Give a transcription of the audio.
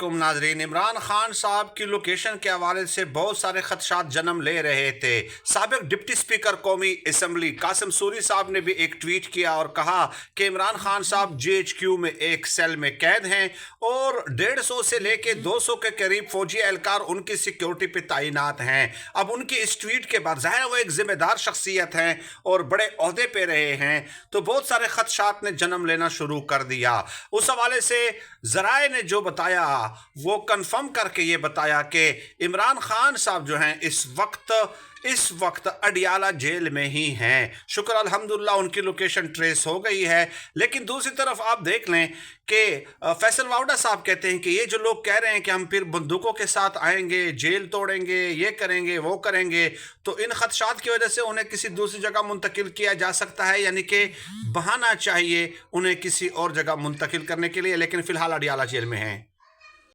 नाजरीन, इमरान खान साहब की लोकेशन के हवाले से बहुत सारे खदशात जन्म ले रहे थे। साबिक डिप्टी स्पीकर कौमी असम्बली कासिम सूरी साहब ने भी एक ट्वीट किया और कहा कि इमरान खान साहब GHQ में एक सेल में कैद हैं और 150 से लेके 200 के करीब फौजी एहलकार उनकी सिक्योरिटी पे तैनात हैं। अब उनकी इस ट्वीट के बाद ज़ाहिर है वो एक जिम्मेदार शख्सियत हैं और बड़े ओहदे पे रहे हैं, तो बहुत सारे खदशात ने जन्म लेना शुरू कर दिया। उस हवाले से ज़राए ने जो बताया वो कंफर्म करके ये बताया कि इमरान खान साहब जो हैं इस वक्त अडियाला जेल में ही हैं। शुक्र अल्हम्दुलिल्लाह उनकी लोकेशन ट्रेस हो गई है। लेकिन दूसरी तरफ आप देख लें कि फैसल वाउडा साहब कहते हैं कि ये जो लोग कह रहे हैं कि हम फिर बंदूकों के साथ आएंगे, जेल तोड़ेंगे, ये करेंगे, वो करेंगे, तो इन खदशात की वजह से उन्हें किसी दूसरी जगह मुंतकिल किया जा सकता है, यानी कि बहाना चाहिए उन्हें किसी और जगह मुंतकिल करने के लिए। लेकिन फ़िलहाल अडियाला जेल में हैं।